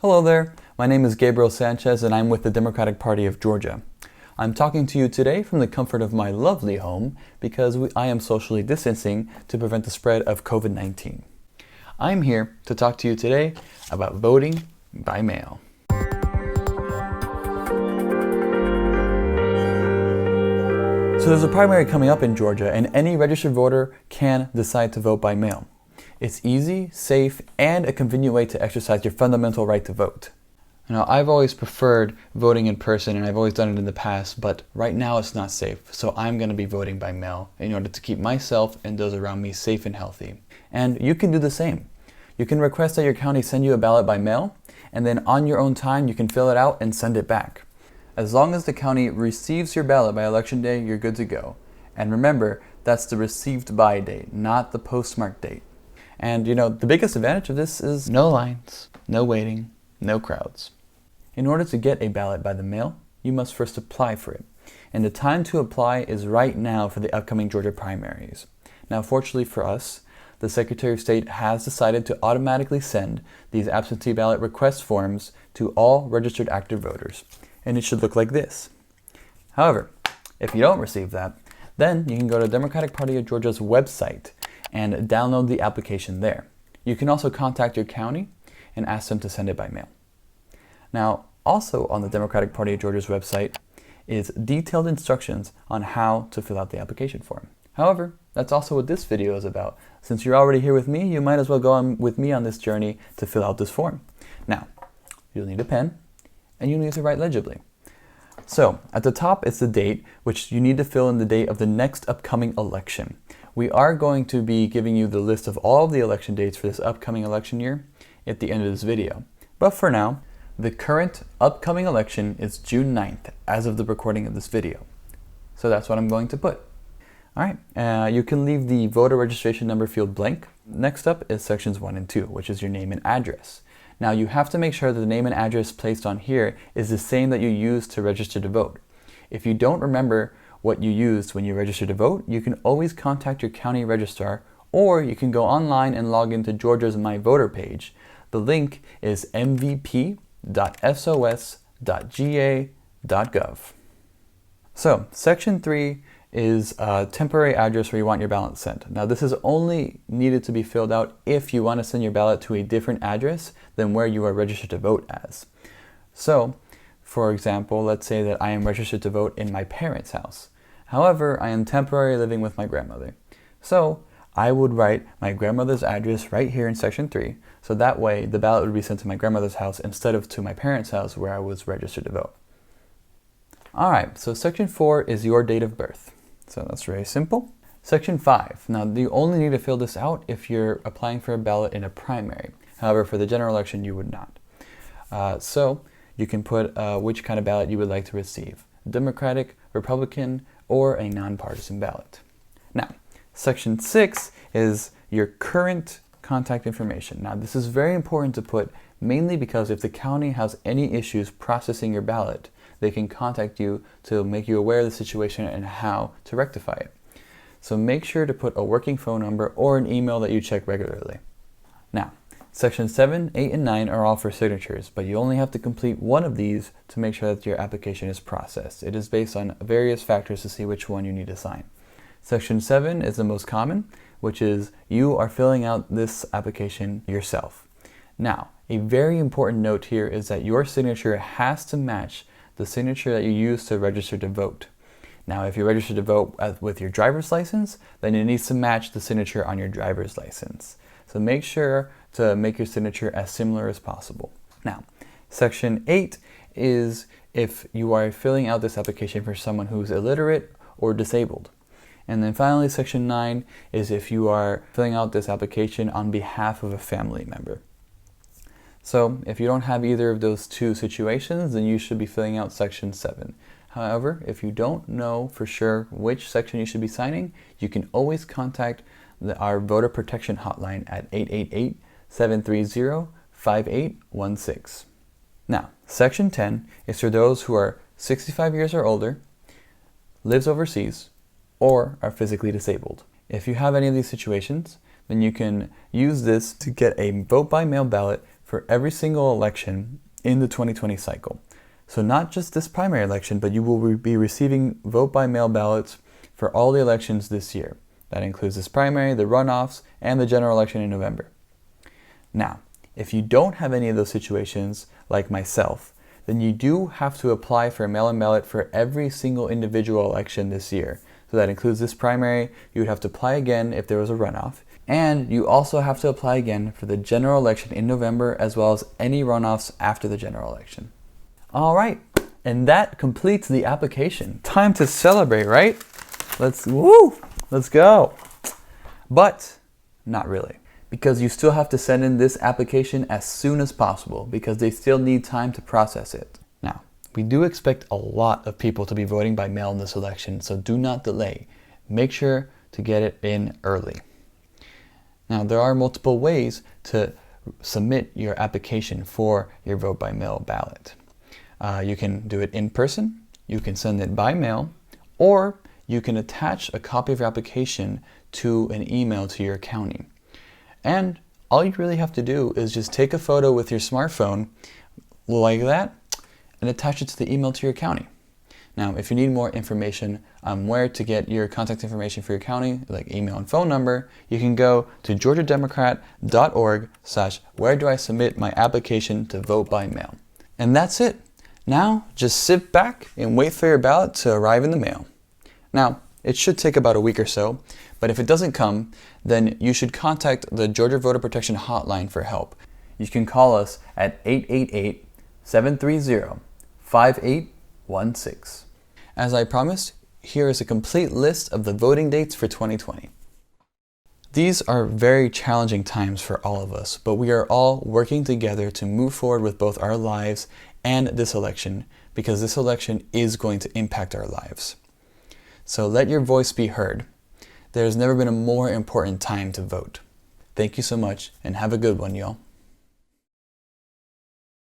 Hello there, my name is Gabriel Sanchez and I'm with the Democratic Party of Georgia. I'm talking to you today from the comfort of my lovely home because I am socially distancing to prevent the spread of COVID-19. I'm here to talk to you today about voting by mail. So there's a primary coming up in Georgia and any registered voter can decide to vote by mail. It's easy, safe, and a convenient way to exercise your fundamental right to vote. Now, I've always preferred voting in person and I've always done it in the past, but right now it's not safe, so I'm going to be voting by mail in order to keep myself and those around me safe and healthy. And you can do the same. You can request that your county send you a ballot by mail, and then on your own time you can fill it out and send it back. As long as the county receives your ballot by election day, you're good to go. And remember, that's the received by date, not the postmark date. And the biggest advantage of this is no lines, no waiting, no crowds. In order to get a ballot by the mail, you must first apply for it. And the time to apply is right now for the upcoming Georgia primaries. Now, fortunately for us, the Secretary of State has decided to automatically send these absentee ballot request forms to all registered active voters. And it should look like this. However, if you don't receive that, then you can go to Democratic Party of Georgia's website and download the application there. You can also contact your county and ask them to send it by mail. Now, also on the Democratic Party of Georgia's website is detailed instructions on how to fill out the application form. However, that's also what this video is about. Since you're already here with me, you might as well go on with me on this journey to fill out this form. Now, you'll need a pen and you need to write legibly. So, at the top is the date, which you need to fill in the date of the next upcoming election. We are going to be giving you the list of all of the election dates for this upcoming election year at the end of this video. But for now, the current upcoming election is June 9th as of the recording of this video. So that's what I'm going to put. Alright, you can leave the voter registration number field blank. Next up is sections 1 and 2, which is your name and address. Now you have to make sure that the name and address placed on here is the same that you used to register to vote. If you don't remember what you used when you registered to vote, you can always contact your county registrar, or you can go online and log into Georgia's My Voter page. The link is mvp.sos.ga.gov. So, section 3 is a temporary address where you want your ballot sent. Now, this is only needed to be filled out if you want to send your ballot to a different address than where you are registered to vote as. So, for example, let's say that I am registered to vote in my parents' house. However, I am temporarily living with my grandmother. So, I would write my grandmother's address right here in section 3, so that way the ballot would be sent to my grandmother's house instead of to my parents' house where I was registered to vote. Alright, so section 4 is your date of birth. So that's very simple. Section 5. Now, you only need to fill this out if you're applying for a ballot in a primary. However, for the general election, you would not. So you can put which kind of ballot you would like to receive. Democratic, Republican, or a nonpartisan ballot. Now, section 6 is your current contact information. Now, this is very important to put mainly because if the county has any issues processing your ballot, they can contact you to make you aware of the situation and how to rectify it. So make sure to put a working phone number or an email that you check regularly. Now, section 7, 8, and 9 are all for signatures, but you only have to complete one of these to make sure that your application is processed. It is based on various factors to see which one you need to sign. Section 7 is the most common, which is you are filling out this application yourself. Now, a very important note here is that your signature has to match the signature that you use to register to vote. Now, if you register to vote with your driver's license, then it needs to match the signature on your driver's license. So make sure to make your signature as similar as possible. Now, section 8 is if you are filling out this application for someone who's illiterate or disabled. And then finally, section 9 is if you are filling out this application on behalf of a family member. So if you don't have either of those two situations, then you should be filling out section 7. However, if you don't know for sure which section you should be signing, you can always contact our voter protection hotline at 888-730-5816. Now, section 10 is for those who are 65 years or older, lives overseas, or are physically disabled. If you have any of these situations, then you can use this to get a vote by mail ballot for every single election in the 2020 cycle. So not just this primary election, but you will be receiving vote-by-mail ballots for all the elections this year. That includes this primary, the runoffs, and the general election in November. Now, if you don't have any of those situations, like myself, then you do have to apply for a mail-in ballot for every single individual election this year. So that includes this primary. You would have to apply again if there was a runoff. And you also have to apply again for the general election in November, as well as any runoffs after the general election. All right, and that completes the application. Time to celebrate, right? Let's go. But not really, because you still have to send in this application as soon as possible because they still need time to process it. Now, we do expect a lot of people to be voting by mail in this election, so do not delay. Make sure to get it in early. Now, there are multiple ways to submit your application for your vote by mail ballot. You can do it in person, you can send it by mail, or you can attach a copy of your application to an email to your county. And all you really have to do is just take a photo with your smartphone like that and attach it to the email to your county. Now, if you need more information on where to get your contact information for your county, like email and phone number, you can go to georgiademocrat.org/where-do-I-submit-my-application to vote by mail. And that's it. Now, just sit back and wait for your ballot to arrive in the mail. Now, it should take about a week or so, but if it doesn't come, then you should contact the Georgia Voter Protection Hotline for help. You can call us at 888-730-5816. As I promised, here is a complete list of the voting dates for 2020. These are very challenging times for all of us, but we are all working together to move forward with both our lives and this election, because this election is going to impact our lives. So let your voice be heard. There's never been a more important time to vote. Thank you so much, and have a good one, y'all.